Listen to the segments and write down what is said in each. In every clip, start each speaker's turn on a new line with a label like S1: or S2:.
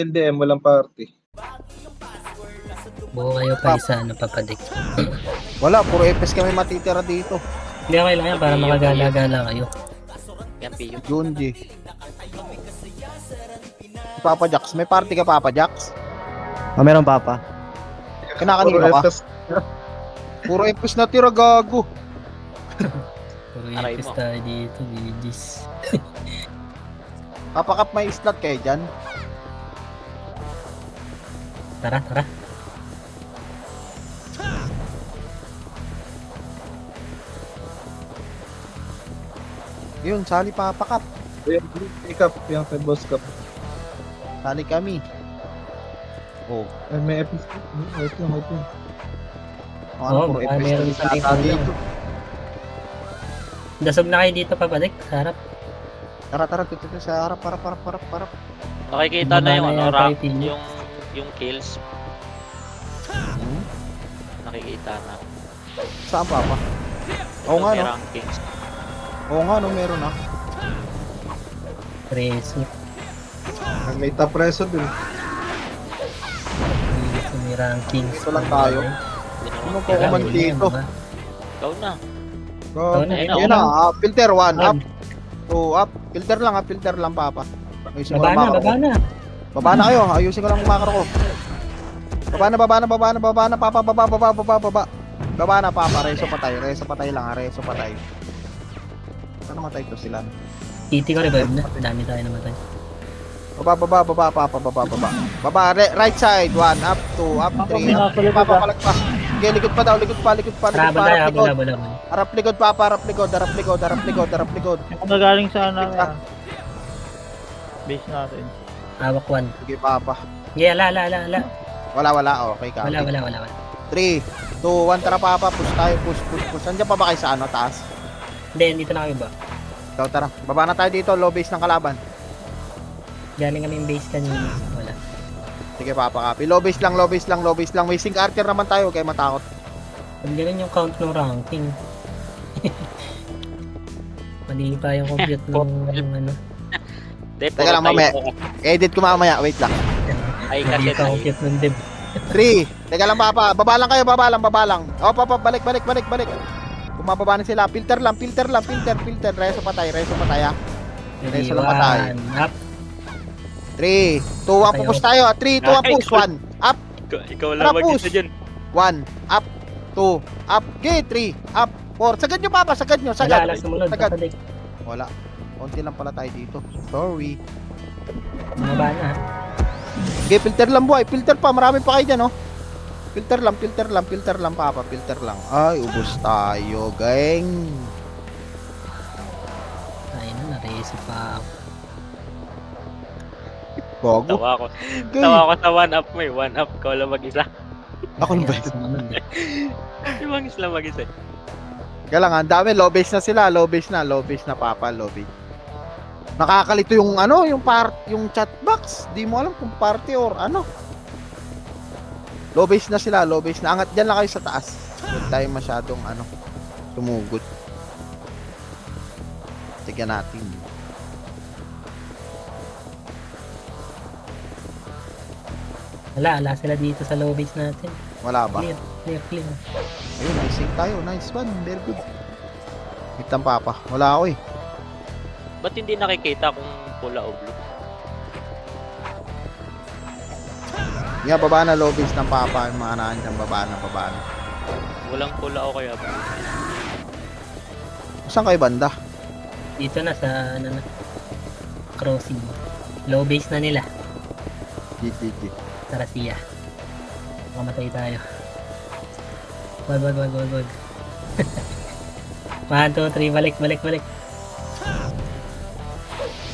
S1: Hindi, walang party.
S2: Buo kayo pa isa, ano, papadik.
S3: Wala, puro epes kami matitira dito.
S2: Hindi, okay lang yan para makagala-gala kayo.
S4: Yan, Piyo.
S3: Junji. Papa Jax, may party ka Papa Jax?
S5: Meron papa.
S3: Kinakanino ka? Puro epes na tira, gago.
S2: Puro
S4: Aray
S2: ipis
S4: mo.
S2: tayo dito, bigis.
S3: Kapakap may slot kayo dyan.
S2: Tara, tara.
S3: Yun, sali Papa Cup.
S1: Yung pick up, yung kay boss cup.
S3: Sali kami. Oh,
S1: Ay, may episode. Wait lang, wait lang.
S3: ano,
S2: Oo,
S3: puro
S2: baka
S3: epes
S2: meron
S3: na
S2: sa
S3: tira dito.
S2: Dasog na kayo dito, papadik. Sa harap.
S3: Tara, tara, dito sa harap.
S4: Nakikita na yung ano,
S2: Baba na
S4: rank,
S2: yata yung
S4: yung kills.
S3: Hmm?
S4: Nakikita na.
S3: Saan Papa? Oo nga,
S4: May
S3: no?
S4: rankings.
S3: Oo nga, no, meron ah.
S2: Preso.
S1: May top preso dun.
S2: Dito may rankings.
S3: Dito lang tayo. Sino po kuman dito?
S4: Ikaw na.
S3: Go.
S2: na,
S4: ayun
S3: Ayun na, filter 1 up,
S2: One.
S3: 2 up. Filter lang Papa. Ayusin ko
S2: Baba
S3: lang
S2: na,
S3: makro ko.
S2: baba na.
S3: Baba na kayo, ayusin ko lang makro ko. Baba na Papa, baba. Baba na Papa, reso patay lang, reso patay. Saan namatay to sila?
S2: Titi ko revive na. Dami tayo namatay.
S3: Baba Papa, baba. Right side, 1 up, 2 up, 3 up. Papa, palag pa. Okay, likod pa daw, likod pa.
S2: Habol tayo, habol.
S3: Harap likod Papa, harap likod.
S5: Ako nagaling sa ano, base natin.
S2: Hawak 1.
S3: Sige Papa.
S2: Yeah, ala.
S3: Wala, okay ka.
S2: Wala.
S3: 3, 2, 1, tara Papa, push tayo, push. Nandiyan pa ba kayo sa ano, taas?
S2: Hindi, dito na kayo ba?
S3: Ikaw, tara. Baba na tayo dito, low base ng kalaban.
S2: Galing kami yung base kanina. Wala.
S3: Sige Papa, copy. Low base lang. May sync archer naman tayo, huwag kayo matakot.
S2: Pag ganun yung count ng ranking. Mali pa yung compute ng ano.
S3: Teka lang, mamaya. Edit ko mamaya, wait lang.
S4: Ay,
S2: Mali
S4: kasi
S2: pa compute ng dev.
S3: 3, teka lang Papa, baba lang kayo. O Papa, balik. Bumababa na sila, filter lang. Reso patay ah.
S2: Ready,
S3: Reso lang patay.
S2: 1 up.
S3: 3, 2, 1, pupush tayo. 3, 2, 1, push. 1, up,
S4: Ikaw
S3: Tara,
S4: lang mag-isa
S3: push.
S4: dyan.
S3: 1, up, 2, up, okay, 3, up, 4. Sagad nyo Papa, sagad.
S2: Wala, sumunod.
S3: Sagad.
S2: Papadik.
S3: Wala. Konti lang pala tayo dito. Sorry.
S2: Bumaba na.
S3: Okay, filter lang buhay. Filter pa. Marami pa kayo dyan, oh. Filter lang, Papa. Filter lang. Ay, ubos tayo, gang.
S2: Ayun na, na-raise pa ako.
S3: Bago.
S4: Tawa ko sa 1 up mo eh. 1 up, ikaw lang mag-isa.
S3: Ako na ba?
S2: Kaya sumunod eh.
S4: Yung lang mag-isa.
S3: Kaya lang, ang dami. Low base na sila. Low base na, Papa. Low base. Nakakalito yung ano, yung chat box. Di mo alam kung party or ano. Low base na sila, Angat dyan lang kayo sa taas. Huwag tayo masyadong ano, tumugot. Tignan natin.
S2: Wala sila dito sa low base natin.
S3: Wala ba?
S2: Clear.
S3: Ayun, may sync tayo. Nice one. Very good. Hitang Papa. Wala ako eh.
S4: Ba't hindi nakikita kung pula o blue?
S3: Nga, baba na low base ng Papa. Yung mga naan dyan, baba na.
S4: Walang pula o kaya blue.
S3: Saan kayo banda?
S2: Dito na sa ano na. Crossing. Low base na nila.
S3: GGG.
S2: Tara siya. Mamatay tayo. Wag. 1, 2, 3, balik.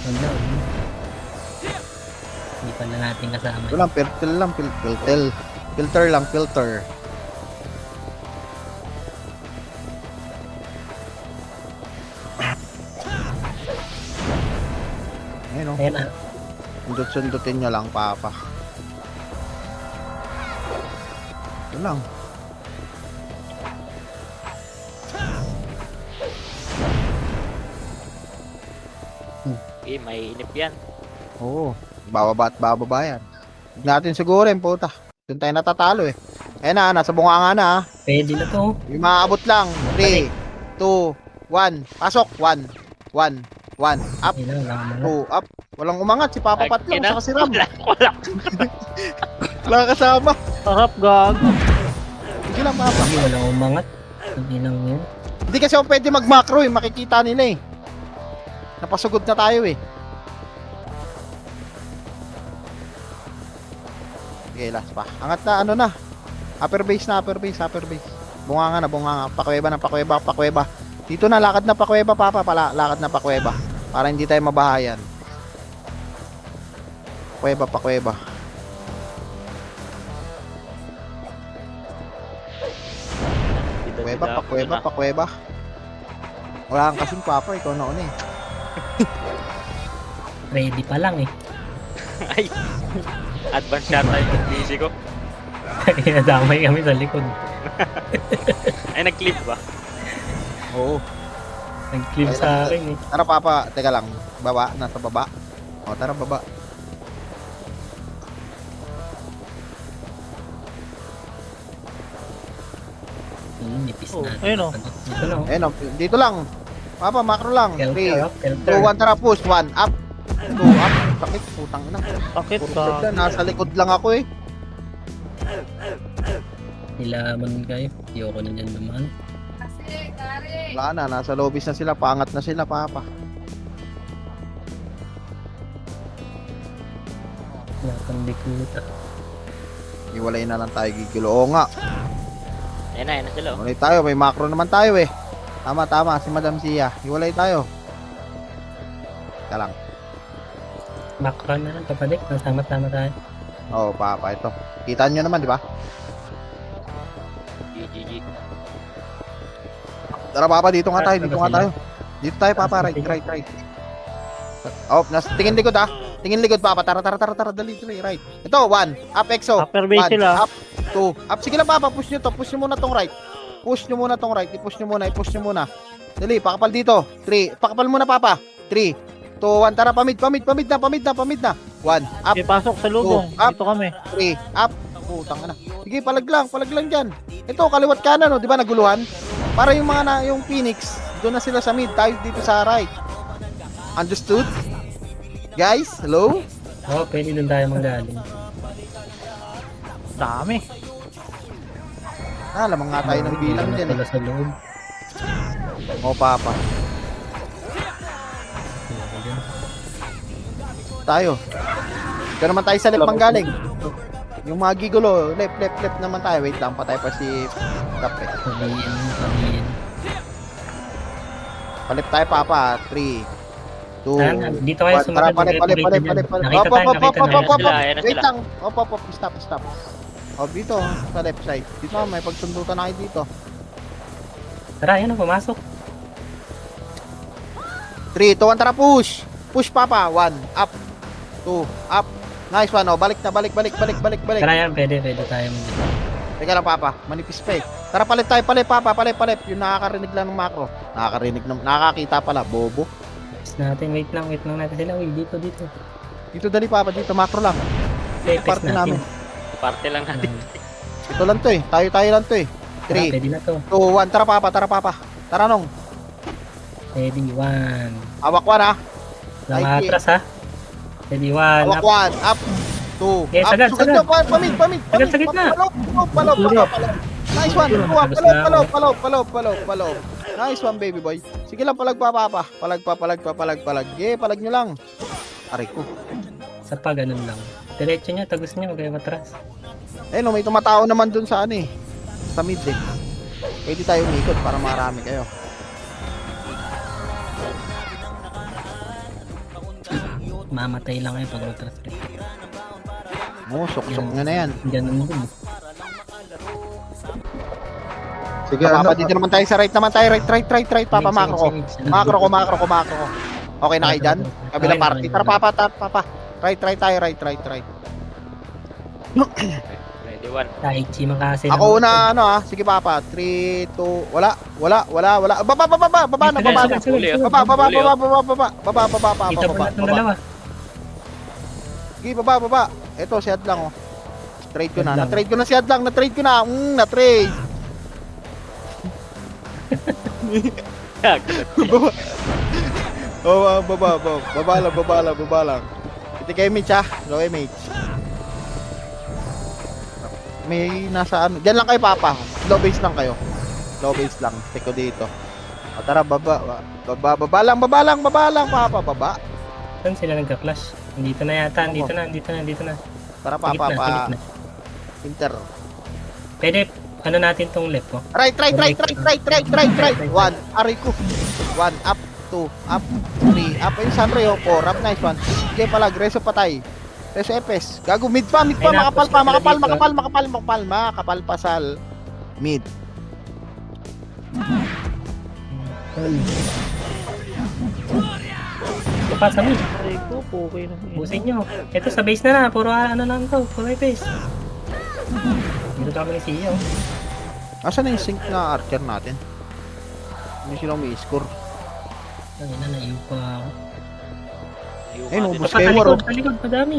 S2: Wag na. Hindi pa na natin kasama.
S3: Ito lang, filter lang. Ayun o.
S2: Ayan na.
S3: Sundutin nyo lang, Papa. Ito lang.
S4: Eh, may inip yan.
S3: Oo. Bababa at bababa yan. Huwag natin sigurin, puta. Doon tayo natatalo eh. Ayan na, nasa bunganga na ha.
S2: Pwede na to.
S3: Yung maaabot lang. 3, 2, 1. Pasok. 1, 1, 1. Up,
S2: Ayun na, wala ka
S3: 2, up. Walang umangat. Si Papa Pat lang. Saka si Ram.
S4: Wala.
S3: Wala kasama.
S5: Sarap, gago.
S3: Sige lang, Papa.
S2: Hindi, walang umangat. Hindi lang yun.
S3: Hindi kasi ako pwede mag-macro eh. Makikita nila eh. Napasugod na tayo eh. Sige, last pa. Angat na, ano na. Upper base na, upper base, upper base. Bunganga na, bunganga. Pakuweba na, pakuweba, pakuweba. Dito na, lakad na pakuweba, Papa. Lakad na pakuweba. Para hindi tayo mabahayan. Pakuweba, pakuweba. Pakuweba, pakuweba, pakuweba. Wala kang kasing Papa, ikaw na una eh.
S2: Ready pa lang eh.
S4: Ay. Advance shot tayo ng busy ko.
S2: Nadamay kami sa likod.
S4: Ay, nag-clip ba?
S3: Oo.
S2: Nag-clip sa akin eh.
S3: Tara Papa, teka lang. Baba, nasa baba. O, tara baba.
S2: Nipis
S5: Oh,
S2: natin.
S5: ayun, oh.
S2: Dito na oh.
S3: Ayun o, dito lang. Papa, macro lang. 3,
S2: Kelter,
S3: 2, 1, tara push. 1, up. 2, up. Sakit, putang ina.
S5: Bakit
S3: Puro
S5: ka?
S3: bird na, nasa likod lang ako eh.
S2: Nilaman kayo. Ayoko na dyan naman.
S3: Wala na, nasa lobbies na sila. Pangat na sila, Papa.
S2: Nakandikuta.
S3: Iwalay na lang tayo gigilo. Oo nga.
S4: Ayan na sila. Oh.
S3: Iwalay tayo, may macro naman tayo eh. Tama, tama, si Madam Sia. Iwalay tayo. Teka lang.
S2: Makro na lang papadik. Nasama-sama tayo.
S3: Oo, Papa, ito. Kita nyo naman, di ba?
S4: GG.
S3: Tara, Papa, dito nga tayo, dito nga tayo. Dito tayo, Papa, right, right, right. Oh, tingin likod ah. Tingin likod, Papa. Tara, dali, right. Ito, 1. Up, EXO.
S5: Upper base
S3: 1,
S5: sila.
S3: up, 2. Up, sige lang, Papa. Push nyo to. Push nyo muna tong right. Push nyo muna tong right. I-push nyo muna. Dali, pakapal dito. 3. Pakapal muna, Papa. 3, 2, 1. Tara, pamid na. 1, up,
S5: Okay, pasok sa lubong.
S3: Up.
S5: Dito kami.
S3: 3, up. Putang ina. Sige, palag lang dyan. Ito, kaliwat kanan, no? Di ba naguluhan? Para yung mga yung Phoenix, doon na sila sa mid. Tayo dito sa right. Understood? Guys, hello?
S2: Oo, pwede doon tayo manggaling.
S5: Dami.
S3: Lamang nga tayo ng bilang dyan
S2: Wala sa loob.
S3: O, Papa.
S2: Ayoko dyan.
S3: Tayo. Ito naman tayo sa left manggaling. Yung mga gigulo, left naman tayo. Wait lang, patay pa si Kap eh.
S2: Sabihin.
S3: Palip tayo, Papa. 3, 2,
S2: Dito kayo sumunod.
S3: palip.
S2: Nakita tayo, nakita na.
S4: Ayan na
S3: Wait
S4: sila.
S3: lang. Op, stop. O, dito, sa left side. Dito, may pagsundutan na kayo dito.
S2: Tara, yan o, pumasok.
S3: 3, 2, 1, tara, push! Push, Papa. 1, up. 2, up. Nice one, oh. Balik.
S2: Tara yan, pwede tayo mag
S3: Teka lang, Papa. Manipis pa eh. Tara, palit tayo, Papa. Palit. Yung nakakarinig lang ng macro. Nakakakita pala. Bobo.
S2: natin. Wait lang natin sila. Uy, dito.
S3: Dito, dali, Papa. Dito, macro lang.
S2: Test
S3: Party
S2: natin.
S3: namin.
S4: Parte lang natin.
S3: Ito lang to eh. Tayo lang to eh.
S2: Tara,
S3: 3,
S2: pwede na to.
S3: 2, 1. Tara, Papa. Tara, Nong.
S2: Ready, 1.
S3: Awak 1, ha.
S2: Lang
S3: Ay,
S2: atras ha. Ready, 1.
S3: Awak 1. Up. 2.
S2: Okay,
S3: Up.
S2: sagad.
S3: Sugod nyo. Pamid.
S2: Sagad sa gitna.
S3: Palop. Nice one. Palop. Nice one, baby boy. Sige lang, palag pa, Papa. Palag. Yeah, palag nyo lang. Aray ko.
S2: Sa pa, ganun lang. Diretso niya, tagos niya, huwag kayo matras.
S3: Eh, no, may tumatao naman dun sa ano eh. Sa mid eh. Pwede tayo umikot para marami kayo.
S2: Mamatay lang kayo pag matras.
S3: Sok nga na yan.
S2: Ganun din.
S1: Sige,
S3: Papa, dito naman tayo sa right naman tayo. Right, Papa. Macro ko. Macro ko. Okay na kayo dyan? Kabilang party. Tara, Papa. Right tayo. Right.
S4: Ready, 1.
S2: Taichi makasi.
S3: Ako una, sige, Papa. 3, 2, wala. Baba na.
S4: Huli, oh.
S3: Baba.
S2: Dito pa na itong dalawa.
S3: Sige, baba. Ito, si Adlang, oh. Trade ko na. Na-trade ko na si Adlang. Na-trade ko na. Na-trade. Baba. Oh, baba lang. Ito kay Mitch, ha. Low image. May nasa ano. Diyan lang kayo, Papa. Low base lang kayo. Low base lang. Teko dito. O, tara, baba, lang, Papa. Baba.
S2: Saan sila nagka-clash? Dito na yata, dito na.
S3: Tara,
S2: Sa
S3: Papa.
S2: gitna.
S3: Inter.
S2: Pwede, ano natin tong left, oh?
S3: Right. 1. Aray ko. 1. Up. 2. Up. 3. Up. Ayun, Sandre, oh. 4. Up. Nice one. Sige pala. Reso patay. Reso Epes. Gago. Mid pa.
S2: Ay, napos na pala dito,
S3: Makapal pasal. Mid.
S2: Ito pa sa mid.
S5: Aray ko, okay na.
S2: Busin nyo. Ito sa base na. Puro ano lang to. Puro base. Dito kami ni Sia, oh.
S3: Asan na yung sync na archer natin? Hindi sila may-score.
S2: Ang ina, naiyo pa ako.
S3: Ayun,
S2: Ito
S3: ubus
S2: pa
S3: kayo,
S2: sa
S3: War.
S2: likod, madami.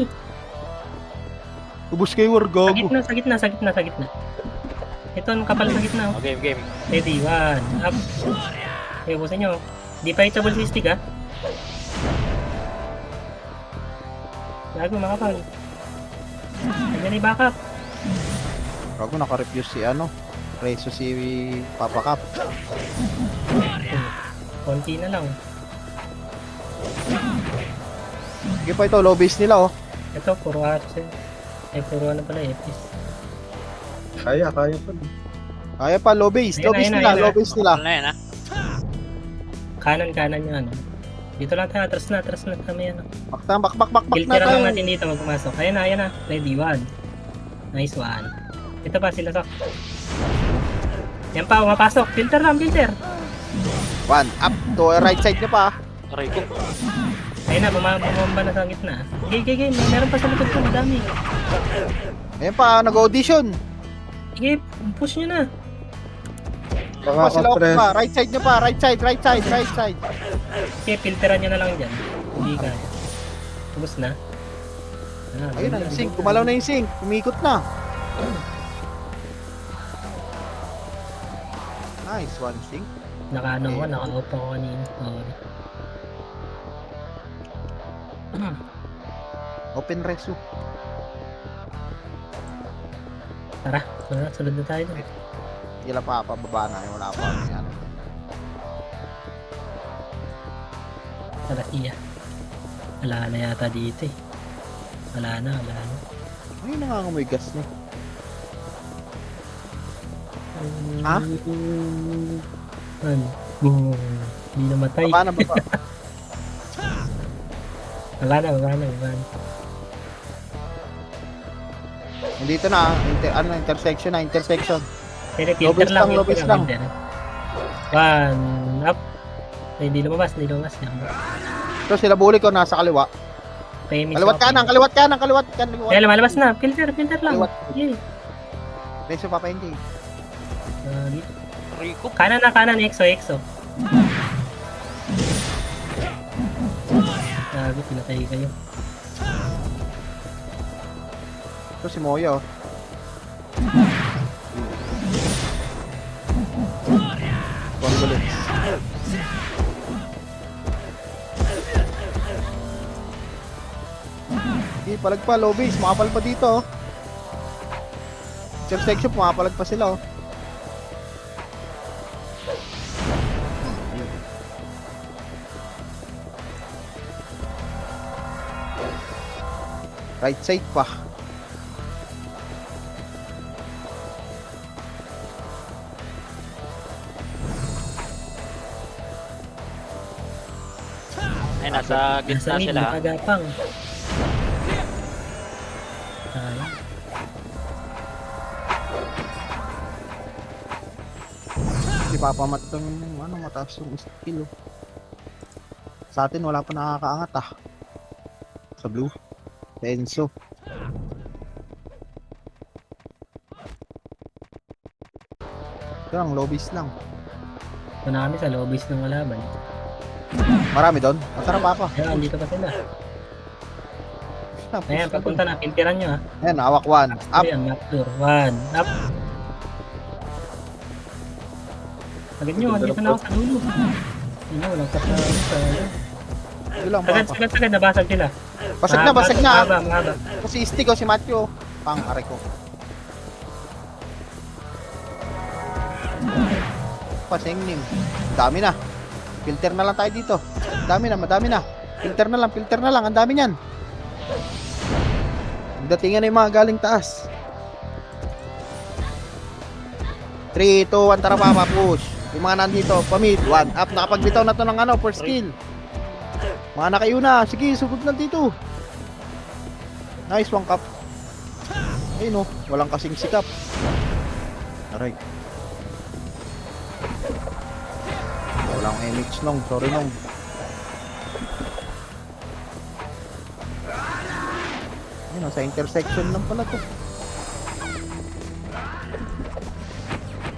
S3: Ubus kayo, War.
S2: Sa
S3: Gago.
S2: gitna. Ito, ang kapal sa gitna, oh.
S4: Game.
S2: Ready, 1, up. Okay, busin nyo. Di pa hitable si stick, ha? Gago, makapal. Ayan ay backup.
S3: Gago, naka-refuse si ano. Reso si Papa Cap.
S2: Konti na lang.
S3: Sige pa ito, low base nila, oh.
S2: Ito, puro archer. Puro ano pala, Epis.
S1: Kaya pa.
S3: Kaya pa, low base. Low base
S2: Ayun na,
S3: nila,
S2: ayun na.
S3: low base nila.
S4: Ano na yan, ha?
S2: Kanan yung ano. Dito lang tayo, atras na kami, ano.
S3: Bak na
S2: Filter lang
S3: tayo.
S2: natin dito, magpumasok. Ayan na. Ready, 1. Nice one. Ito pa sila, Sok. Yan pa, umapasok. Filter.
S3: 1, up to right side nyo pa.
S4: Aray ko.
S2: Ayun na, bumamba na sa gitna. Sige. Meron pa sa likod ko, madami.
S3: Ayan pa, nag-audition.
S2: Sige, push nyo na.
S1: Baka
S3: Pa sila
S1: otres.
S3: pa, right side nyo pa, right side.
S2: Sige, filteran nyo na lang dyan. Hindi kaya. Ubus na.
S3: Ayun na, yung sync. Gumalaw na yung sync. Umikot na. Nice one, sync.
S2: Naka-off ako kanina. Sorry.
S3: Open reso.
S2: Tara, sunod na tayo.
S3: Sila pa, pababa na. Wala pa. Yan.
S2: Tara, iya. Wala na yata dito, eh. Wala na.
S3: Ay, nangangamoy gas niya. Ha?
S2: Ano? Hindi namatay.
S3: Baba na, baba.
S2: Wala na.
S3: Nandito na, intersection.
S2: Pero
S3: Lobis
S2: filter lang.
S3: lang, lobis lang.
S2: Filter. 1, up. Ay, hindi lumabas.
S3: Ito sila buli ko nasa kaliwa.
S2: Famous
S3: Kaliwat kanan.
S2: Kaya lumalabas na. Filter lang.
S3: Kaliwat.
S2: Yeah.
S3: Reso pa hindi.
S2: Dito.
S4: Aray ko.
S2: Kanan, exo. Sabi, pinatay kayo.
S3: Ito si Moya, oh. Condolences. Hindi, palag pa, low base. Makapal pa dito, oh. Section, pumapalag pa sila, oh. Right side pa.
S4: Ay, nasa gitna
S2: Nasa mid,
S4: sila, ha?
S2: nakagapang. Sayang.
S3: Si Papa Mat yung ano, mataas yung skill, oh. Sa atin wala pa nakakaangat, ah. Sa blue. Enzo. Ito lang, lobbies lang.
S2: Ito na kami sa lobbies ng kalaban.
S3: Marami doon. Masarap, Papa.
S2: Kaya andito pa sila.
S3: na, push
S2: Ayan,
S3: na.
S2: pagpunta na, pintiran nyo ha.
S3: Ayan, hawak 1. Up.
S2: Ayan, map door. 1, up. Agad nyo, andito na ako sa dulo. Ano, walang tap na ano sa
S3: Hindi lang,
S2: Sagad,
S3: papa.
S2: sagad, sagad, nabasag sila.
S3: Basag na, basag na.
S2: Mahaba, mahaba.
S3: Si Stick o si Matthew. Pang, aray ko. Paseng nim. Dami na. Filter na lang tayo dito. Dami na, madami na. Filter na lang. Ang dami niyan. Datingan na yung mga galing taas. 3, 2, 1, tara papa, push. Yung mga nandito, pamit, 1, up. Nakapagbitaw na to ng ano, first skill. Mga nakayuna, sige, sugod na dito. Nice, 1 cup. Ayun no, walang kasing sikap. Aray. Walang MX nung, sorry nung. Ayun, nasa intersection lang pala to.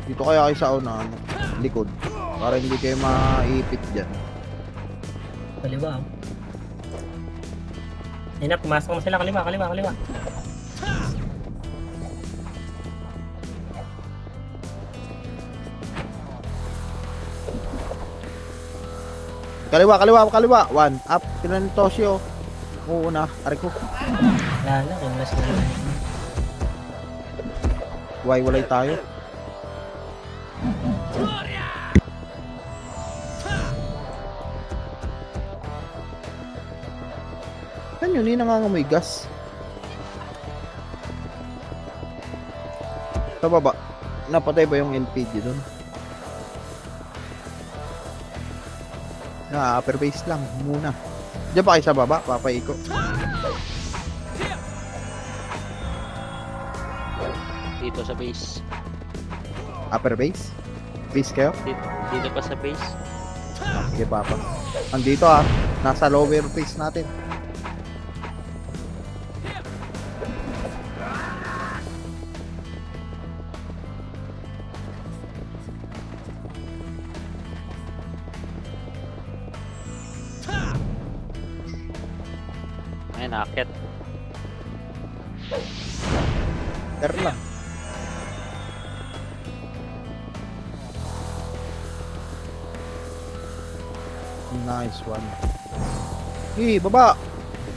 S3: Dito kaya kayo sa una, ano, likod. Para hindi kayo maipit dyan.
S2: Kaliwa. Ayun na, pumasok na sila. Kaliwa.
S3: Kaliwa. 1, up. Tinan ni Toshio. Oo na, aray ko.
S2: Wala na, kung nasa na.
S3: Walay tayo. Yan yun, yung nangangamoy gas. Sa baba, napatay ba yung LPG dun? Upper base lang muna. Diyan pa kayo sa baba, papaiko.
S4: Dito sa base.
S3: Upper base? Base kayo?
S4: Dito pa sa base.
S3: Sige papa. Andito nasa lower base natin.
S4: Ayun, nakakit.
S3: Pero lang. Nice one. Baba.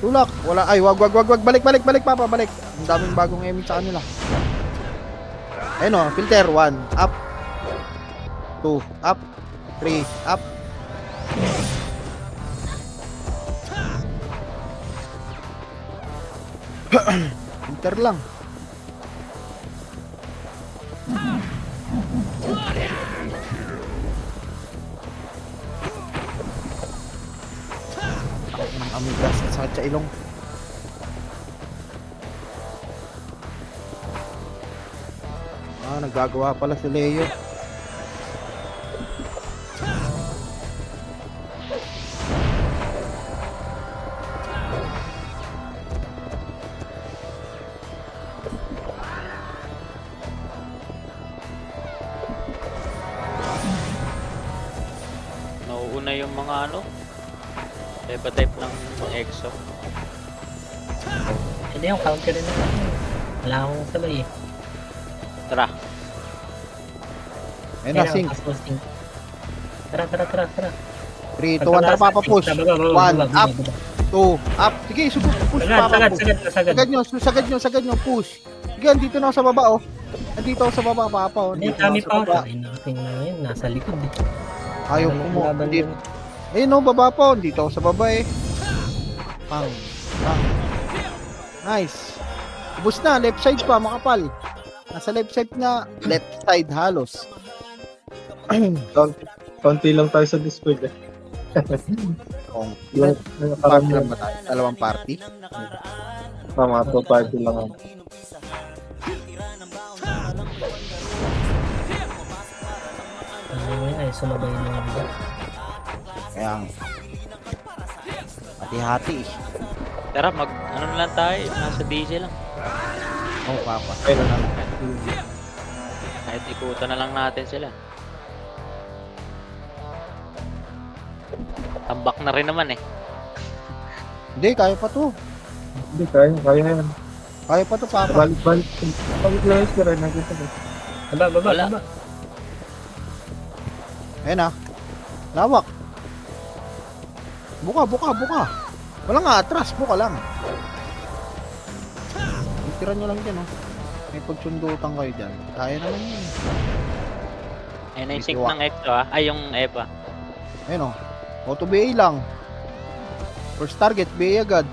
S3: Tulak. Wala. Ay, wag. Balik, papa, balik. Ang daming bagong emit sa kanila. Ayun o, filter. 1, up. 2, up. 3, up. Filter lang. Ng amigas at sakit sa ilong. Naggagawa pala si Leo.
S4: Nauuna yung mga ano. Type ng EXO.
S2: Hindi yung counter na. Wala akong sabay eh.
S4: Tara.
S3: Ayun na, sync.
S2: Tara.
S3: 3, 2, 1, tara papa, push. 1, up. 2, up. Sige, push papa, push. Sagad nyo, push. Sige, andito na ako sa baba, oh. Andito ako sa baba, papa, oh.
S2: Hindi,
S3: Andito na
S2: kami
S3: ako sa
S2: pa.
S3: baba.
S2: Tingnan na yun, nasa likod eh.
S3: Ayaw ko mo. Ayun, no, baba po. Dito ako sa baba, eh. Pang. Nice. Ubus na, left side pa, makapal. Nasa left side nga, left side halos.
S1: Konti lang tayo sa Discord eh.
S3: Yung
S1: Yung
S3: party lang ba tayo? Dalawang party?
S1: Tama, to party lang ako.
S2: Ay, sumabay na lang.
S3: Kaya, hati-hati.
S4: Tara, ano na lang tayo. Nasa DJ lang.
S3: Oh, papa.
S1: Ayun na lang.
S4: Kahit ikutan na lang natin sila. Tambak na rin naman eh.
S3: Hindi, kaya pa to.
S1: Hindi, kaya yan.
S3: Kaya pa to, Papa.
S1: Balik. Balik lang yung rin, nakita ko.
S2: Baba,
S4: Wala.
S2: baba.
S3: Ayan ah. Lawak. Buka. Wala nga atras, buka lang. Tira nyo lang dyan, oh. May pagsundutan kayo dyan. Kaya naman yun.
S4: Ayun na yung sync ng Exo ah. Ay, yung Eva.
S3: Ayun, oh. Auto BA lang. First target, BA agad.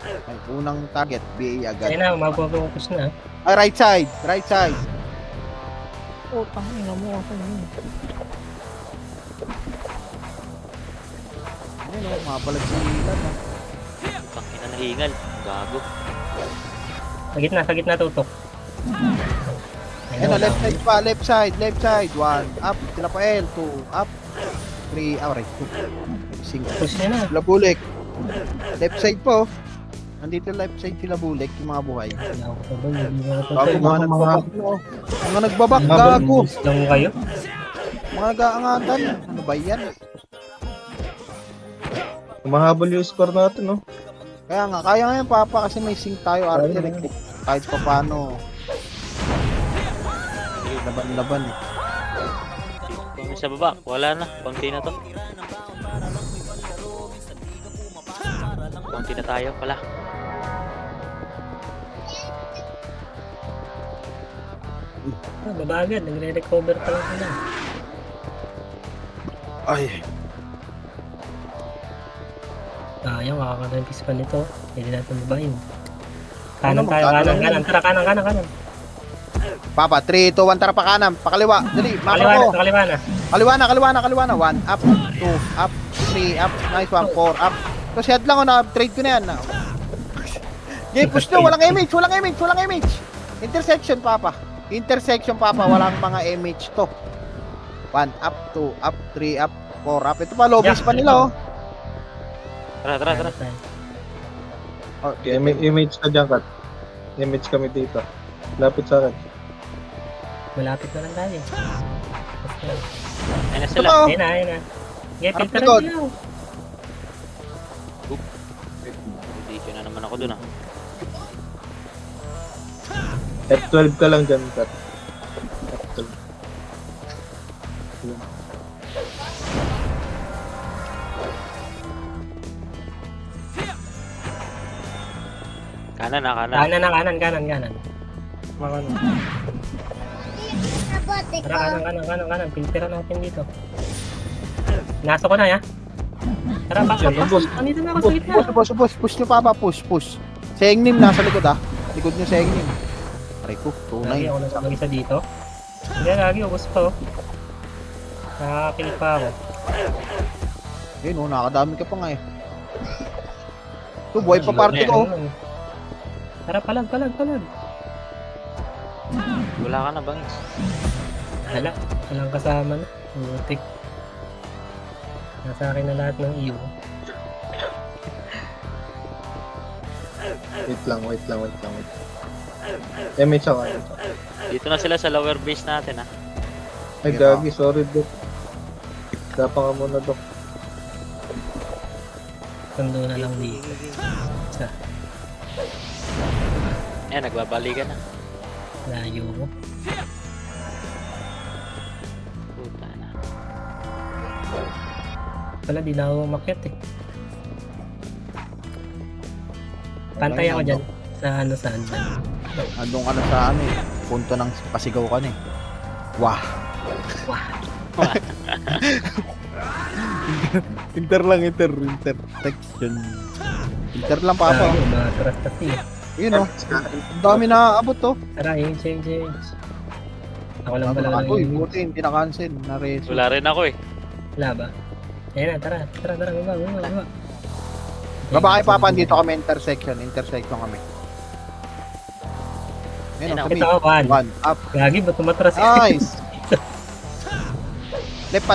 S3: Ay, unang target, BA agad.
S2: Ayun na, magpo-focus na.
S3: Ay, right side.
S5: Oh, tangina mo ako yun.
S3: Ayun, oh. Mapalag si Ilan, oh.
S4: Tangina na hingal. Gago.
S2: Sa gitna tutok.
S3: Ayun, oh. Left side pa, left side. 1, up. Sila pa L, 2, up. 3, right. 5.
S2: Push niya na.
S3: Sila bulik. Left side po. Nandito left side sila bulik, yung mga buhay.
S2: Wala ako pa doon, hindi mo ako
S3: Bago
S2: doon.
S3: mga nagbabak, no? Mga nagbabak,
S1: Mga
S3: gago.
S2: Push lang kayo.
S3: Mga nag-aangatan. Ano ba yan?
S1: Mahabol yung score natin, no?
S3: Kaya nga yan, Papa, kasi may sync tayo, archer. Kahit pa paano. Laban-laban eh.
S4: Kung sa baba, wala na. Konti na to. Konti na tayo pala.
S2: Baba agad, nagre-recover pa lang sila.
S3: Ay.
S2: Sayang, makakadagis pa nito. Hindi natin babayin.
S3: Ano,
S2: Kanan tayo, kanan. Tara, kanan.
S3: Papa, 3, 2, 1, tara pa kanan. Pakaliwa. Dali, mapa ko.
S2: Kaliwa na.
S3: Kaliwa na. 1, up. 2, up. 3, up. Nice one. 4, up. So, head lang, na-trade ko na yan. Okay, push nyo. Walang image. Intersection, Papa. Walang mga image to. 1, up. 2, up. 3, up. 4, up. Ito pa, low base pa nila, oh.
S4: Tara.
S3: Oh,
S1: Okay, may image ka dyan, Kat. Image kami dito. Lapit sa akin.
S2: Malapit na lang tayo.
S4: Ayun na
S3: Ito
S4: sila.
S3: pa, oh.
S2: Ayun na. Okay,
S3: Harap
S2: filteran
S3: likod.
S2: niyo.
S4: Dito na naman ako dun ah.
S1: F12 ka lang dyan, Kat. F12. Yun.
S4: Kanan.
S2: Kanan. Makanan. Tara, kanan. Filteran natin dito. Nasok ko na, ya. Tara, pasok. Andito na ako sa gitna.
S3: Push nyo, Papa. Push. Sengnim nasa likod, ah. Likod nyo Sengnim. Aray ko,
S2: Lagi
S3: tunay.
S2: ako lang isa dito. Hindi, lagi ako gusto ko. Nakakilig pa ako.
S3: Ayun, oh, nakakadami ka pa nga eh. Ito, buhay pa party ko. oh.
S2: Tara, palag.
S4: Wala ka na bangis.
S2: Wala, walang kasama na. Butik. Nasa akin na lahat ng iyo.
S1: Wait lang. Image ako.
S4: Dito na sila sa lower base natin ah.
S1: Ay, gagi. Sorry, Dok. Dapa ka muna, Dok.
S2: Sundo na lang dito. Isa.
S4: Ayan, nagbabalikan na.
S2: Layo mo.
S4: Puta na.
S2: Wala, di na ako umakyat eh. Pantay ako dyan. Saan dyan.
S3: Andong ano sa ano eh. Punto ng pasigaw ka na eh. Wah. Intersection. Inter lang, Papa.
S2: Layo, mga trustati.
S3: Yun oh. Ang dami na abot to.
S2: Tara, change. Ako lang pala lang
S3: Uy,
S2: yung
S3: buti hindi na-cancel. Na-reso.
S4: Wala rin ako eh.
S2: wala ba? Ayan na, tara, baba.
S3: Baba kayo, Papa. Dito kami intersection kami. Ayun oh,
S2: Ito ako, one.
S3: 1, up.
S2: Gagi, ba't tumatras?
S3: Nice. Left.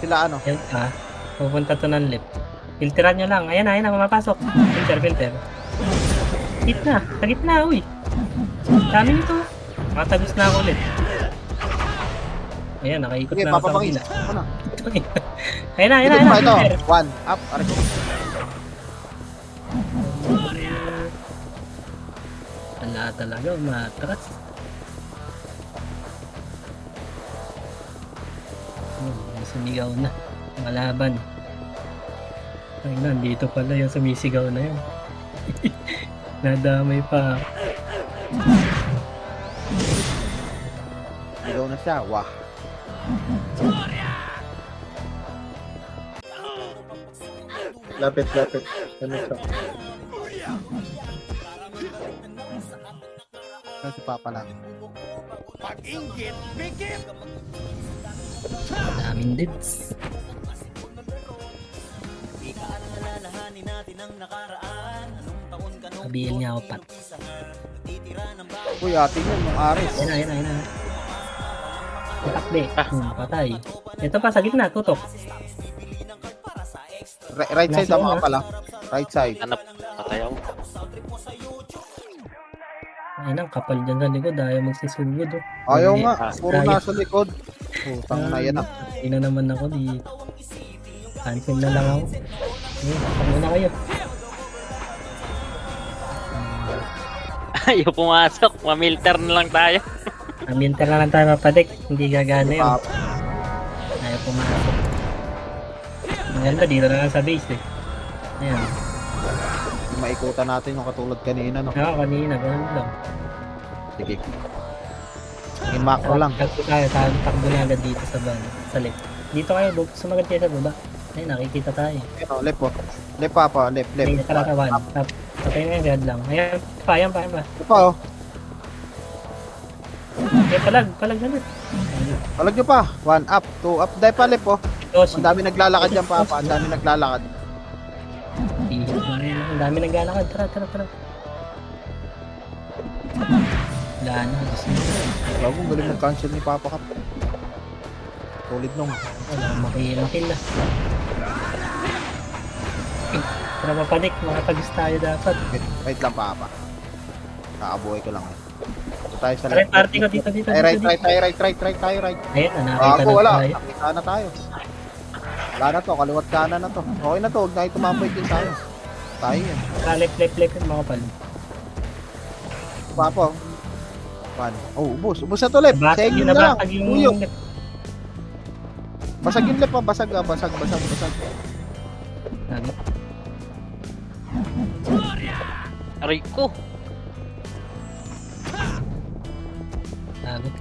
S3: Sila ano.
S2: Yan pa. Pupunta to ng left. Filteran nyo lang. Ayan na, mapapasok. Filter. Sa gitna, uy. Dami nito. Makatagos na ako ulit. Ayan, nakaikot
S3: Sige,
S2: na ako
S3: Papa
S2: sa
S3: Bangis.
S2: kabila.
S3: Ano?
S2: Ayan na.
S3: Ito,
S2: Filter.
S3: 1, up. Aray ko.
S2: Wala talaga, umatras. May sumigaw na. Malaban. Ay, nandito pala yung sumisigaw na yun. Nadamay pa.
S3: Ligaw na siya. Wah.
S1: Lapit. Ano siya?
S3: Si Papa lang.
S2: Daming dits. Sabihin niya ako pat.
S3: Uy, atin yun, yung Aris.
S2: Ayun na. Takbe. Patay. Ito pa, sa gitna, tutok.
S3: Right side
S2: Nasa
S3: tama
S2: una.
S3: pala. Right side.
S4: Hanap. Patay ako.
S2: Ayun ang kapal dyan sa likod. Ayaw magsisugod. Oh.
S3: Ayaw
S2: Hindi.
S3: nga. Puro
S2: Ayaw.
S3: nasa likod. Putang na yan ah.
S2: Ina naman ako dito. Cancel na lang ako. Tama na kayo.
S4: Ayaw pumasok. Mamilter na lang tayo.
S2: Aminter na lang tayo mapadik. Hindi gagana yun.
S3: Papa.
S2: Ayaw pumasok. Maganda dito na lang sa base eh. Ayan.
S3: Maikutan natin yung katulad kanina no.
S2: Oo, kanina. Ganun lang.
S3: Sige. Yung macro lang.
S2: Takbo tayo. Takbo na agad dito sa ban. Sa left. Dito kayo. Sumagad kayo sa baba. Ayun, nakikita tayo.
S3: Ano, left po. Left Papa, left.
S2: Ayun, nakarawan. Patay na yung red lang. Ayan pa.
S3: Ito pa oh.
S2: Ayan, palag na nun.
S3: Palag nyo pa. 1 up, 2 up. Dahil pa left po.
S2: Yoshi.
S3: Ang dami naglalakad dyan Papa. Ang dami naglalakad.
S2: Ang dami naglalakad. Tara. Wala na. Gusto mo.
S3: Bago, galing mag-cancel ni Papa Kap. Tulid nung.
S2: Wala akong makimakil na. Para mapanik, makatagis tayo dapat.
S3: Wait lang Papa. Kakabuhay ko lang eh. Ito tayo sa
S2: Aray, party ko dito.
S3: Ay, right.
S2: Ayun, nakita
S3: Ako
S2: na
S3: wala.
S2: tayo.
S3: Nakita na tayo. Wala na to. Kaliwat kanan na to. Okay na to. Huwag na tayo tumambay din tayo. Tayo yan.
S2: Left, mga pal.
S3: Papa. One. Oh, ubos. Ubos na to left.
S2: Basag
S3: Sige
S2: yun
S3: na
S2: na
S3: lang.
S2: basag yung
S3: Uyok. Basag yung left pa. Basag.
S4: Aray ko.
S2: Lagot.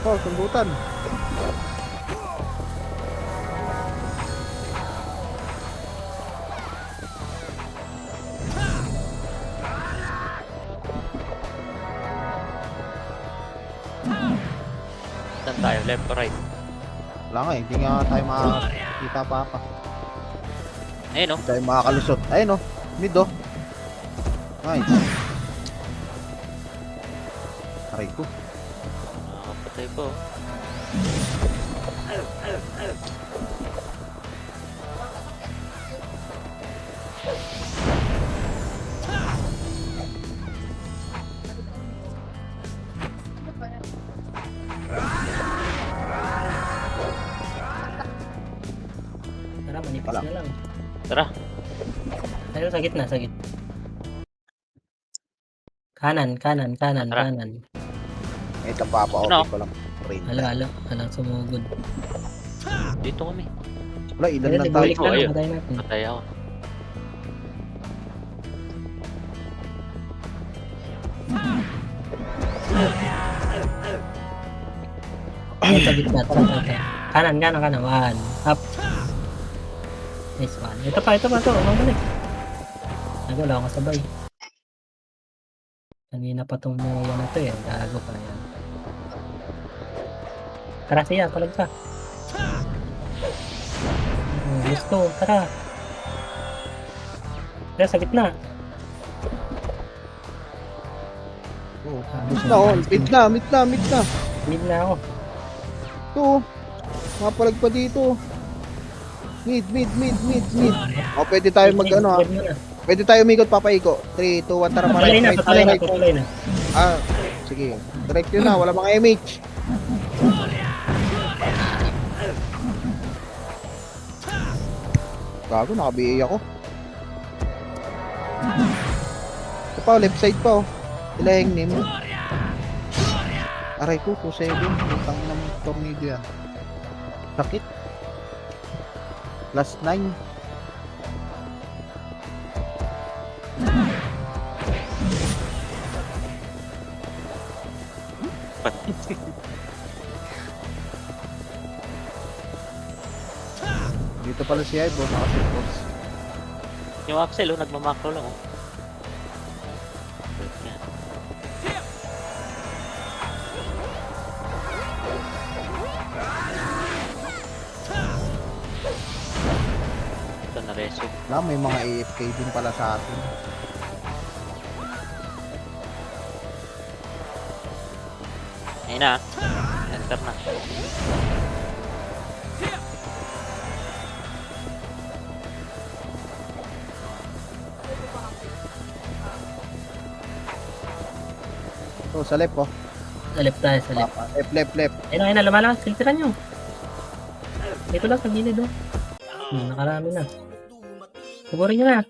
S3: Oh, sundutan.
S4: Saan tayo? Left or right?
S3: Wala nga eh. Hindi nga tayo makakita Papa.
S4: Ayun oh.
S3: Hindi tayo makakalusot. Ayun oh. Mid oh. Nice. Aray ko.
S4: Nakakapatay po.
S2: Tara, manipis
S3: Wala.
S2: na lang.
S4: Tara.
S2: Ayun, sa gitna. Kanan.
S4: Tara.
S3: Ito Papa.
S4: Ano?
S3: Okay ko lang. Rain.
S2: Alang sumugod.
S4: Dito kami.
S3: Wala, ilan
S2: Ayun,
S3: lang tayo.
S2: nagbalik na
S4: Ayun.
S2: lang. Patay natin.
S4: Patay ako.
S2: Ayun, sa gitna. Tara. Kanan. One. Up. Nice one. Ito pa. Mamalik. Wala akong kasabay. Kanina pa itong mga na ito eh. Gago pa yan. Tara siya, palag pa. Gusto, tara. Tara, sa gitna.
S3: Oh, ubos na oh. Mid na.
S2: Mid na ako.
S3: Ito oh. Mapalag pa dito. Mid. O, pwede tayo mag ano ha. Pwede tayo umikot papaiko. 3, 2, 1, tara pa
S2: Patuloy
S3: right.
S2: na.
S3: Ah, sige. Direct yun na, wala mga MH. Gago, naka-BA ako. Ito pa, left side pa, oh. Ilahing name. Aray ko, 2-7. Utang ng tornado yan. Sakit. Plus 9. Dito pala si Ivo, nakasilpos.
S4: Yung Axel, oh, nagmamakro lang, oh. Yan. Ito na reso.
S3: Wala, may mga AFK din pala sa atin.
S4: Ayun na. Enter na.
S3: So, sa left, oh.
S2: Sa left tayo, sa left.
S3: Left, left, left.
S2: Ayun na, lumalabas. Filteran nyo. Dito lang, sa gilid, oh. Nakarami na. Sugurin nyo na.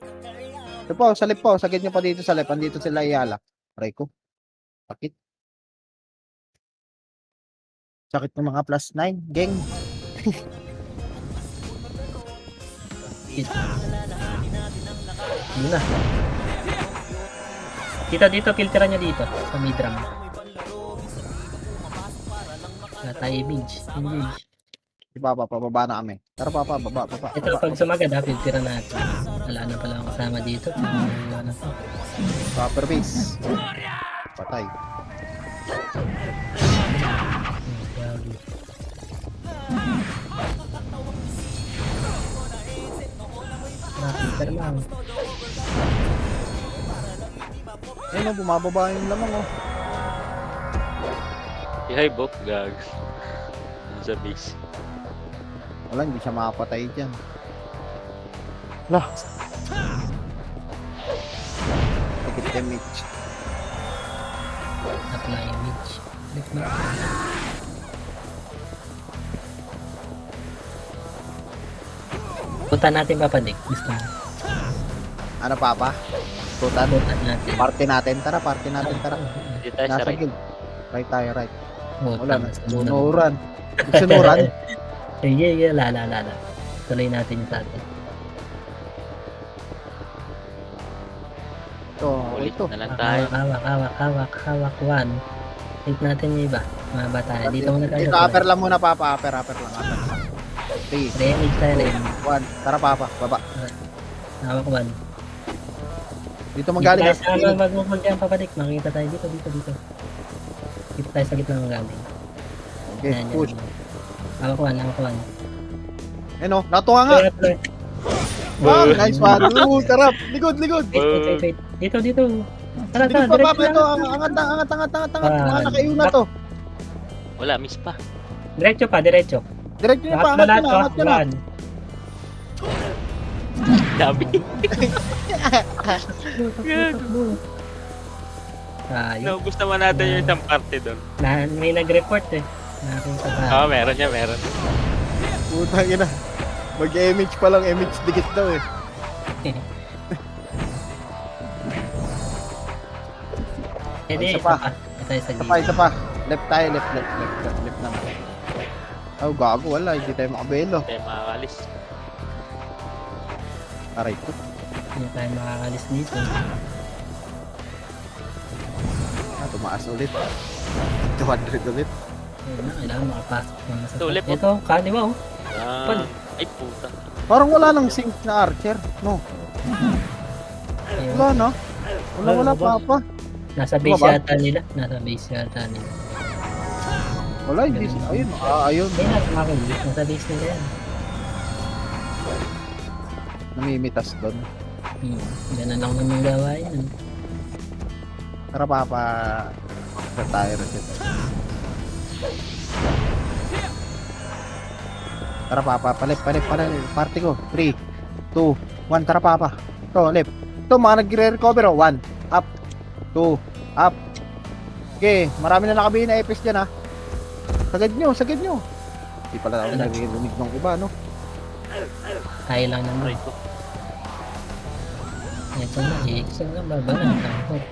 S3: Ito po, sa left po. Sakit nyo pa dito sa left. Andito sila Ayala. Aray ko. Sakit. Sakit ng mga plus 9. Gang.
S2: Yun na. Dito, filteran nyo dito. Sa midram. Wala tayo image.
S3: Si Papa, pababa na kami. Tara Papa, baba.
S2: Ito, pag sumagad ha, filteran natin. Wala na pala akong kasama dito. Wala na to.
S3: Proper base. Patay.
S2: Grabe. Filter lang.
S3: Ayun, oh, bumababa yung lamang, oh.
S4: Si Hybok, gag. Sa base.
S3: Wala, hindi siya makapatay dyan. Lah. Sakit damage.
S2: Apply image. Click mo. Punta natin papadik. Gusto mo.
S3: Ano Papa? Tutan.
S2: Punta natin.
S3: Party natin. Tara, party natin. Tara.
S4: Dito tayo sa
S3: Nasa
S4: right.
S3: guild. Right tayo, right.
S2: Oh,
S3: Wala na.
S2: tama.
S3: Sunuran. Sunuran.
S2: Sige, lala. Tuloy natin yung sa atin.
S4: Ulit
S3: Ito.
S4: na lang tayo.
S2: Hawak. One. Hit natin yung iba. Mga bata. Dito muna tayo.
S3: Dito, upper lang muna Papa. Upper lang. 3,
S2: Damage tayo rin.
S3: 1. Tara Papa, baba.
S2: Hawak one.
S3: Dito magaling
S2: Dito
S3: ang
S2: tayo
S3: skill.
S2: sa magmumul dyan, papadik. Makikita tayo dito. Dito tayo sa gitna ng galing.
S3: Okay,
S2: Yan,
S3: push.
S2: yan. Hawak one.
S3: Ano, natuwa nga. Wow, nice one. Ooh, sarap. Likod.
S2: Wait. Dito. Tara,
S3: Likod pa
S2: diretso
S3: Papa, ito.
S2: lang.
S3: Angat.
S2: Ah,
S3: Mga nakayo na to.
S4: Wala, miss pa.
S2: Diretso.
S3: Diretso niyo pa,
S2: Lahat
S3: angat
S2: na.
S3: nyo na.
S2: One.
S4: Dami.
S2: Takbo. Ayun.
S4: Naubos naman natin yung isang party doon.
S2: May nag-report eh. Nakakita pa.
S4: Meron niya, meron.
S3: Putang ina. Mag-image pa lang, image dikit daw eh.
S2: Hindi,
S3: Isa pa.
S2: Tayo sa gilid.
S3: Isa pa. Left tayo, left naman. Oh, gago, wala. Hindi tayo makabelo.
S4: Tayo makakalis.
S3: Aray ko.
S2: Hindi tayo makakalis dito.
S3: Tumaas ulit. 200 ulit.
S2: Ayun na, kailangan makapasok naman sa
S4: Tulip, oh.
S2: Ito, kaliwa oh. Pan.
S4: Ay, puta.
S3: Parang wala nang sync na archer. No.
S2: Ayun.
S3: Wala na. Wala Papa.
S2: Nasa base
S3: Ba?
S2: yata nila.
S3: Wala, hindi. Ayun. Ayun.
S2: Ayun na, sumakilis. Nasa base nila yan.
S3: Namimitas doon.
S2: Ganun lang naman gawain.
S3: Tara Papa. Sa tayo rin. Tara Papa. Palit. Party ko. 3, 2, 1. Tara Papa. Ito, left. Ito, mga nagre-recover. 1. Up. 2. Up. Okay. Marami na nakabihin na EPS dyan ha. Sagad nyo. Hindi pala ako narinig ng iba, no?
S2: Tayo lang naman.
S4: Aray ko.
S2: Ito na, X na baba na. Tangkot.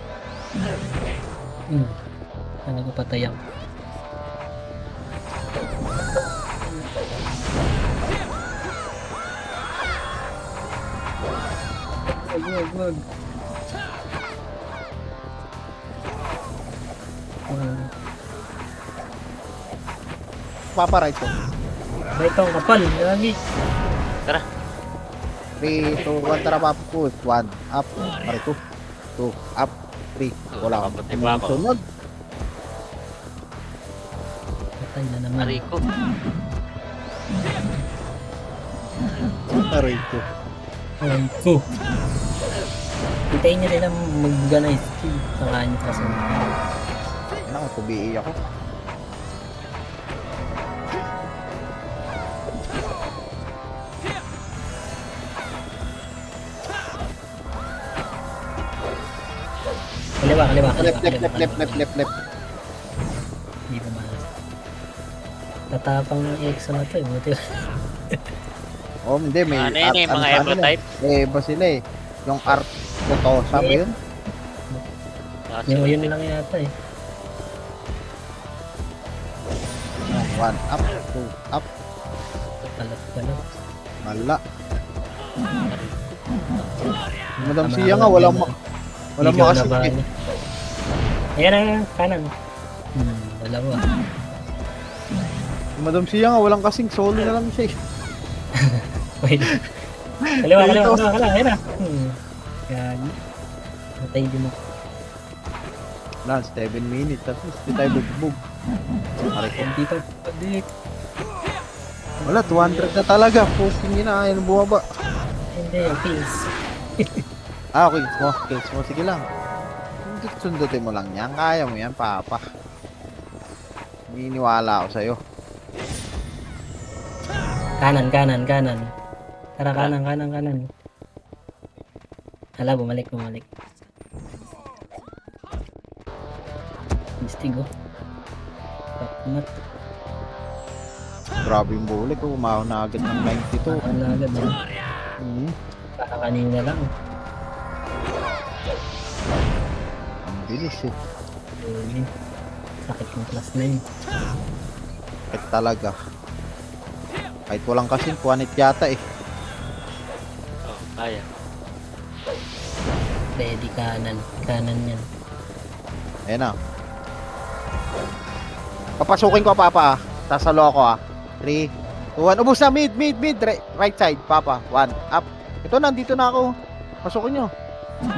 S2: Ano ko patay ako? Wag.
S3: Papa right ko.
S2: May itong kapal, lagi.
S3: 3, 2, 1, tara papa push. 1, up, right ko. 2, up, 3. Wala ka.
S4: Kapatid ba ako?
S3: Sunod.
S2: Patay na naman.
S4: Aray ko.
S3: Aray ko.
S2: Aray ko. Hitayin nyo rin ang mag-gana skill sa kanya kasi.
S3: Ano ko, kubi ako.
S2: Kaliwa.
S3: Left.
S2: Hindi pa malas. Tatapang ng EXO na to eh. Buti.
S3: Oh, hindi. May
S4: Ano yun eh, mga Ebro type?
S3: Iba sila eh. Yung art ko to, sabi yun?
S2: Yun lang yata eh.
S3: 1, up, 2, up.
S2: Palat.
S3: Mala. Madam Sia nga, walang makasip.
S2: Ayan, kanan. Dalawa.
S3: Madam Sia nga, walang kasing solo na lang siya eh.
S2: Wait. Kaliwa. Ayan na. Yan. Matay din mo.
S3: Last 7 minutes, tapos di tayo bugbog.
S2: Hindi pa padik.
S3: Wala, 200 na talaga. Puking ina, ayun bumaba.
S2: Hindi, yung pills.
S3: Okay, kills mo. Sige lang. Hindi sundutin mo lang yan. Kaya mo yan, papa. Niniwala ako sa'yo.
S2: Kanan. Tara, kanan. Hala, bumalik. Mistig oh. Patmat.
S3: Grabe yung bulik. Umaw na agad ng 92.
S2: Ano agad oh. Baka kanina lang.
S3: Ang bilis eh.
S2: Sakit yung class 9.
S3: Kahit talaga. Kahit walang kasing, kuwanit yata eh.
S4: Oh, kaya.
S2: Ready kanan. Kanan yan.
S3: Ayan na. Papasukin ko papa. Sasalo ako 3, 2, 1. Ubus na mid. Right side papa. 1, up. Ito nandito na ako. Pasukin nyo.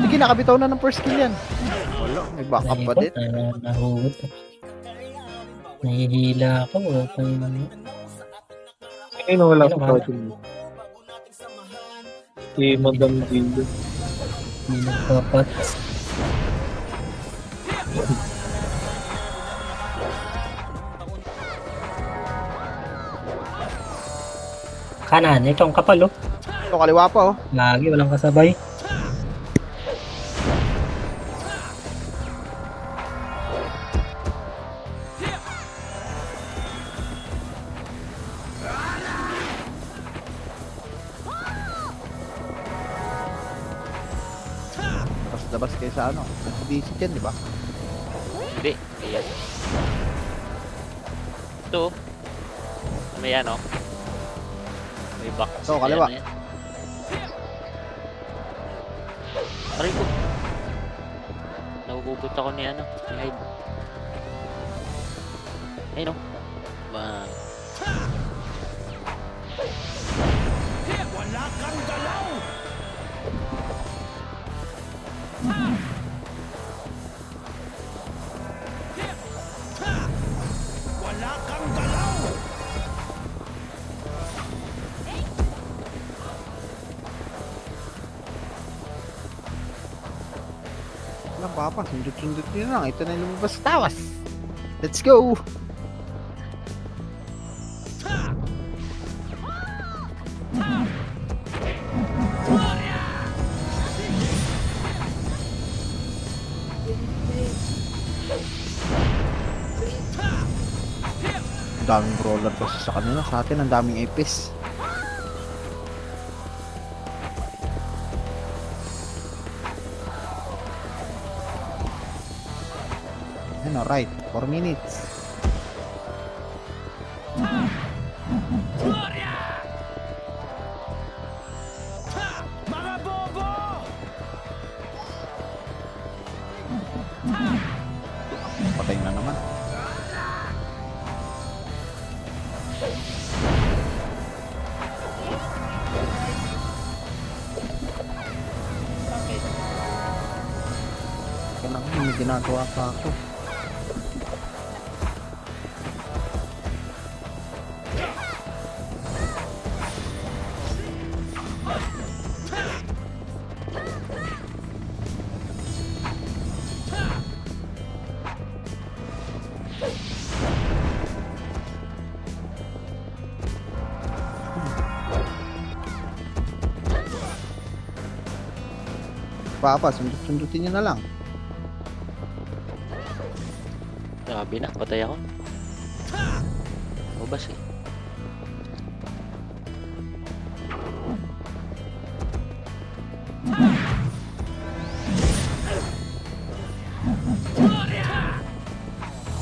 S3: Sige, nakabitaw na ng first kill yan. Wala, may backup pa din.
S2: Nahugot. Nahihila ako.
S1: Ayun, wala
S2: Ayun,
S1: sa
S2: wala.
S1: project mo. Si Madam Jindo.
S2: Hindi nagpapat. Kanan, itong kapal oh.
S3: Ito, kaliwa pa oh.
S2: Lagi, walang kasabay.
S3: Labas kayo sa ano. Visit yan, di ba?
S4: Hindi. Ayan. Ito. May ano. May box.
S3: Ito, kaliwa.
S4: Ayan. Aray ko. Nagugugot ako ni ano. Ni Hyde. Ayun o. Ba.
S3: Walang papa, sundot-sundot nyo lang. Ito na yung lumabas sa tawas. Let's go! Ang daming brawler kasi sa kanila. Sa atin, ang daming epis. Ano, right. 4 minutes. Patay na naman. Kailangan may ginagawa pa ako. Papa, sundutin nyo na lang.
S4: Grabe na, patay ako. Mabas eh.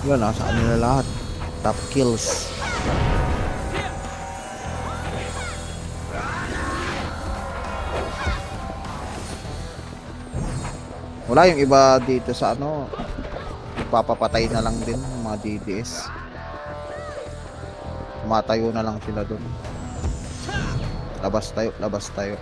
S3: Yun, nasa kanila lahat. Top kills. Wala yung iba dito sa ano, papapatay na lang din ng mga DDS. Matayo na lang sila dun. Labas tayo, labas tayo.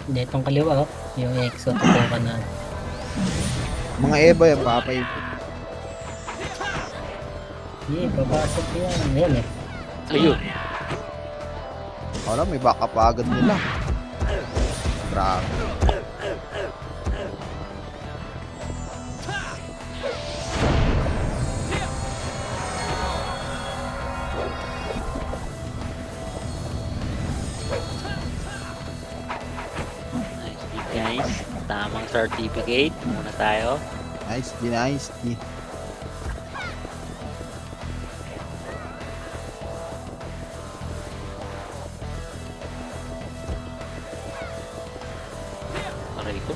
S2: Hindi, itong kaliwa, oh. Yung EXO, tutukan na.
S3: Mga Eva yung papay.
S2: Hindi, papasok yan. Ayan eh.
S4: Ayun.
S3: Wala, may backup agad nila. Grabe.
S4: Nice, guys. Tamang certificate. Muna tayo.
S3: Nice, di nice, di.
S4: Aray ko.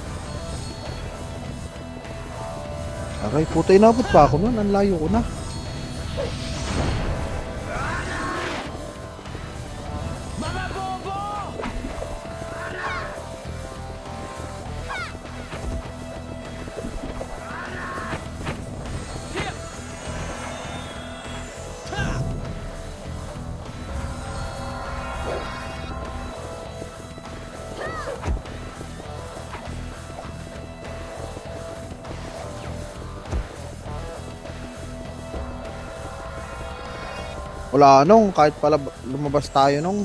S3: Aray, puta, inabot pa ako nun. Ang layo ko na. Wala nung, kahit pala lumabas tayo nung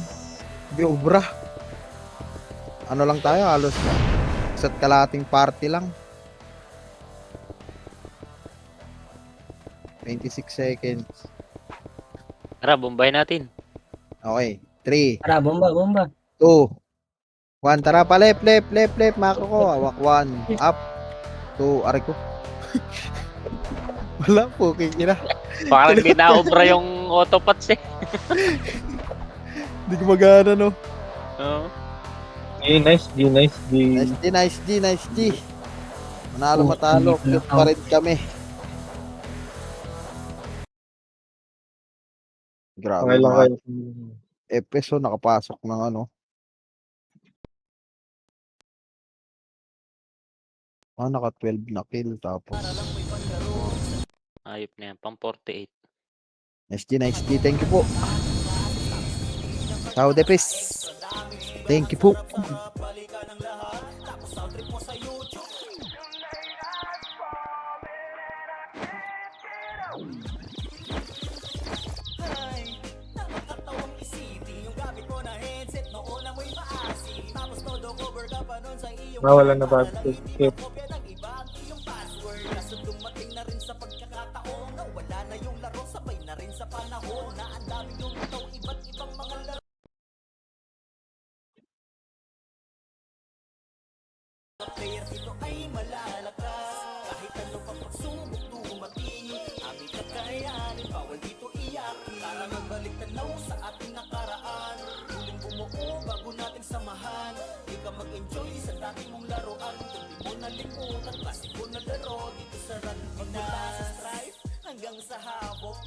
S3: Biobra. Ano lang tayo, halos isa't kalating party lang. 26 seconds.
S4: Tara, bombay natin.
S3: Okay, 3,
S2: Tara, bomba, bomba.
S3: 2, 1. Tara pa, left, macro ko. Hawak 1, up, 2, aray ko. Wala po, kikira.
S4: Parang hindi na-obra yung autopots eh.
S3: Hindi ko magana, no?
S4: Oo.
S1: Nice,
S3: Nice G. Manalo matalo, cute pa rin kami. Grabe
S1: Okay lang
S3: mga
S1: kayo.
S3: episode nakapasok ng ano. Naka 12 na kill tapos.
S4: Ayop na yan, pang 48.
S3: Nice G. Thank you po. Ciao, Depes. Thank you po.
S1: Nawala na ba? Skip.
S6: Player dito ay malalakas. Kahit ano pa pagsubok dumating, aming kakayanin, bawal dito iyakin. Tara magbalik tanaw sa ating nakaraan. Huling bumuo bago natin samahan. Di ka mag-enjoy sa dati mong laruan. Kung di mo nalimutan, klasiko na laro dito sa Rantinas. Magmula sa strife hanggang sa habok,